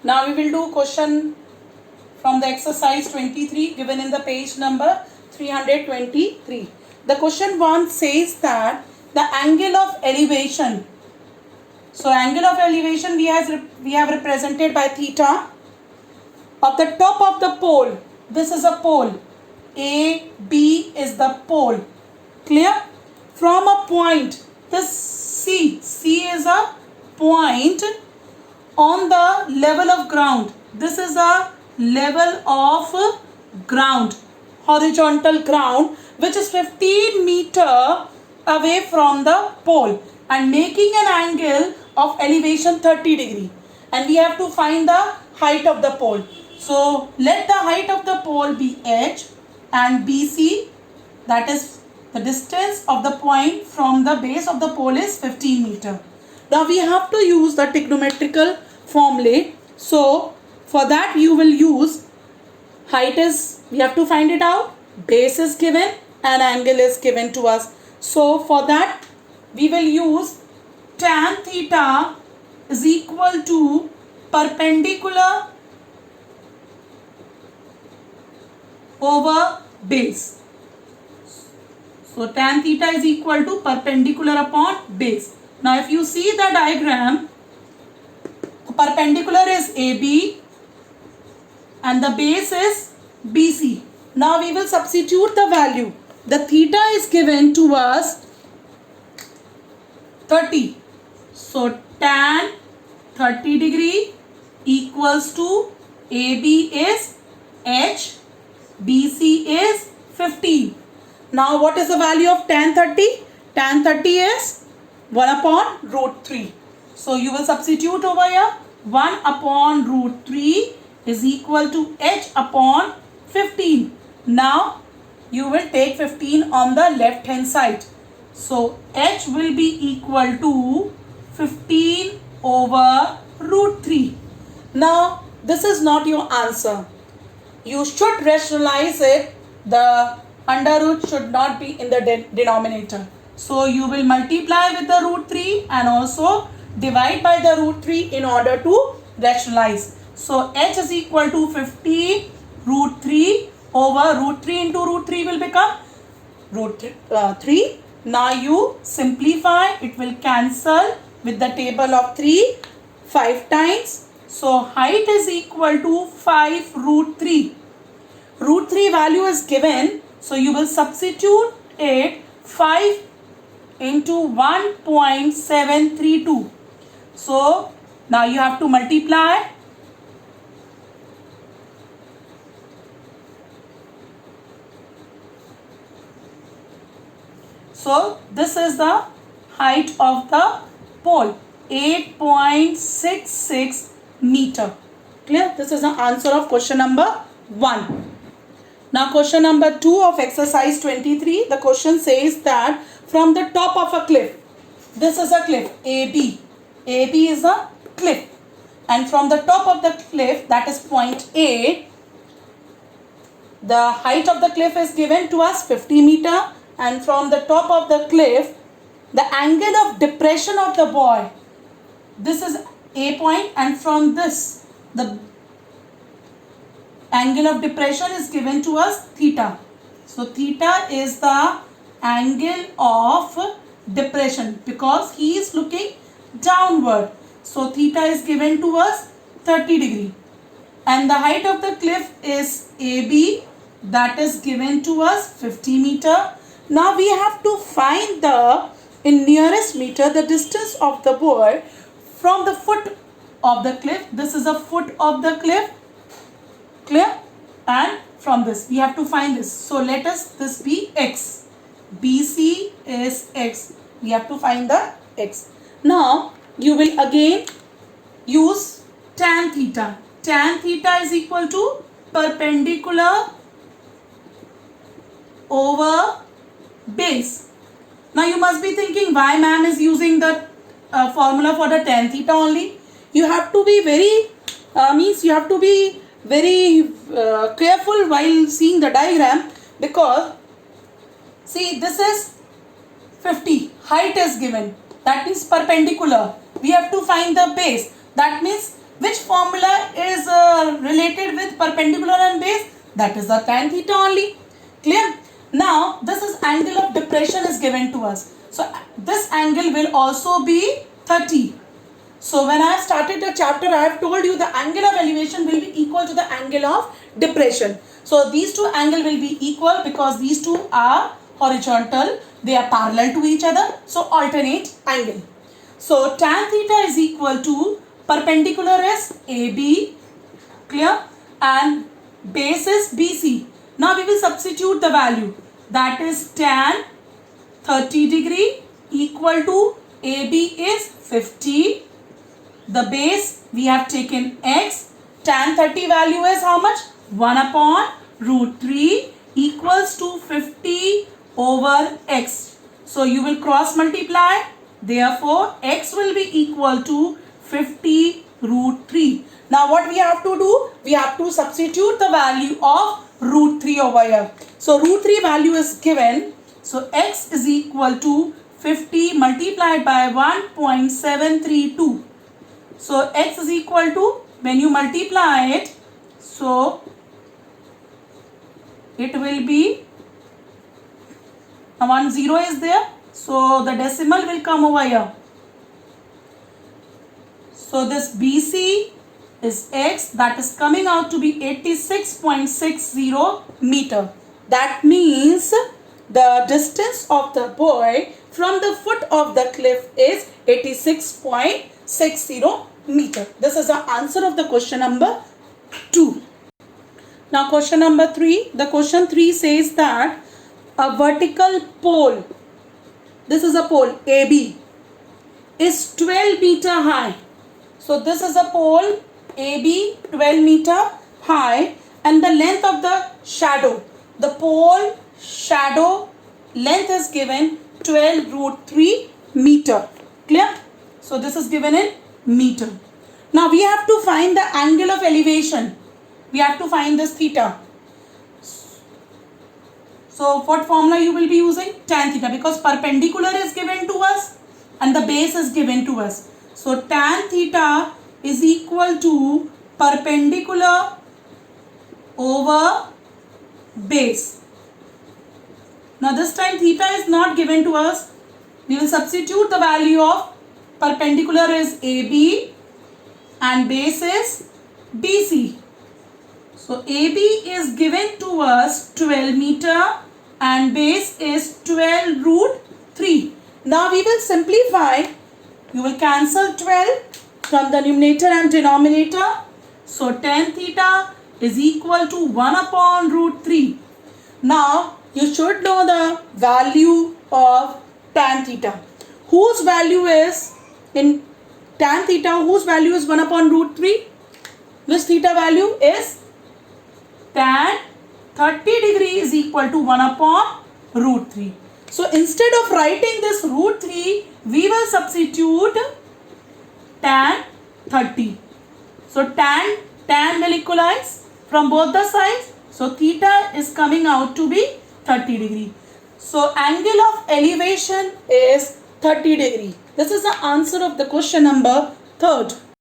Now we will do question from the exercise 23 given in the page number 323. The question 1 says that the angle of elevation. So angle of elevation we have represented by theta. Of the top of the pole, this is a pole. A, B is the pole. Clear? From a point, this C is a point on the level of ground. This is a level of ground, horizontal ground, which is 15 meter away from the pole and making an angle of elevation 30 degree. And we have to find the height of the pole. So let the height of the pole be H and BC, that is the distance of the point from the base of the pole is 15 meter. Now we have to use the trigonometrical formulae. So for that you will use height is, we have to find it out, base is given and angle is given to us. So for that we will use tan theta is equal to perpendicular over base. So tan theta is equal to perpendicular upon base. Now if you see the diagram, perpendicular is AB and the base is BC. Now we will substitute the value. The theta is given to us 30. So tan 30 degree equals to AB is H, BC is 15. Now what is the value of tan 30? Tan 30 is 1 upon root 3. So you will substitute over here 1 upon root 3 is equal to H upon 15. Now you will take 15 on the left hand side. So H will be equal to 15 over root 3. Now this is not your answer. You should rationalize it. The under root should not be in the denominator. So you will multiply with the root 3 and also divide by the root 3 in order to rationalize. So H is equal to 15 root 3 over root 3 into root 3 will become root 3. Now you simplify, it will cancel with the table of 3 5 times. So height is equal to 5 root 3. Root 3 value is given. So you will substitute it 5 into 1.732. So now you have to multiply. So this is the height of the pole, 8.66 meter. Clear? This is the answer of question number 1. Now question number 2 of exercise 23. The question says that from the top of a cliff, this is a cliff, AB. AB is a cliff. And from the top of the cliff, that is point A, the height of the cliff is given to us 50 meter. And from the top of the cliff, the angle of depression of the boy, this is A point, and from this, the angle of depression is given to us theta. So theta is the angle of depression because he is looking downward. So theta is given to us 30 degree. And the height of the cliff is AB, that is given to us 50 meter. Now we have to find the, in nearest meter, the distance of the boy from the foot of the cliff. This is a foot of the cliff. Clear? And from this we have to find this. So let us this be X. BC is X. We have to find the X. Now you will again use tan theta. Tan theta is equal to perpendicular over base. Now you must be thinking, why ma'am is using the formula for the tan theta only? You have to be very careful while seeing the diagram, because see, this is 50, height is given, that means perpendicular. We have to find the base. That means which formula related with perpendicular and base? That is the tan theta only. Clear? Now, this is angle of depression is given to us. So, this angle will also be 30. So, when I have started the chapter, I have told you the angle of elevation will be equal to the angle of depression. So, these two angles will be equal because these two are horizontal. They are parallel to each other. So, alternate angle. So, tan theta is equal to perpendicular is AB. Clear? And base is BC. Now, we will substitute the value. That is tan 30 degree equal to AB is 50. The base we have taken x. Tan 30 value is how much? 1 upon root 3 equals to 50 over x. So you will cross multiply. Therefore, x will be equal to 50 root 3. Now what we have to do? We have to substitute the value of root 3 over here. So root 3 value is given. So x is equal to 50 multiplied by 1.732. So x is equal to, when you multiply it, so it will be, 1 0 is there. So the decimal will come over here. So this BC is x, that is coming out to be 86.60 meter. That means the distance of the boy from the foot of the cliff is 86.60 meter. This is the answer of the question number 2. Now question number 3. The question 3 says that a vertical pole, this is a pole AB, is 12 meter high. So this is a pole AB 12 meter high, and the length of the shadow, the pole shadow length is given 12 root 3 meter. Clear? So this is given in meter. Now we have to find the angle of elevation. We have to find this theta. So what formula you will be using? Tan theta, because perpendicular is given to us and the base is given to us. So tan theta is equal to perpendicular over base. Now this time theta is not given to us. We will substitute the value of perpendicular is AB and base is BC. So AB is given to us 12 meter and base is 12 root 3. Now we will simplify. You will cancel 12 from the numerator and denominator. So tan theta is equal to 1 upon root 3. Now you should know the value of tan theta. Whose value is in tan theta? Whose value is 1 upon root 3? Which theta value is tan 30 degree is equal to 1 upon root 3. So instead of writing this root 3, we will substitute tan 30. So tan will equalize from both the sides. So theta is coming out to be 30 degree. So angle of elevation is 30 degree. This is the answer of the question number 3rd.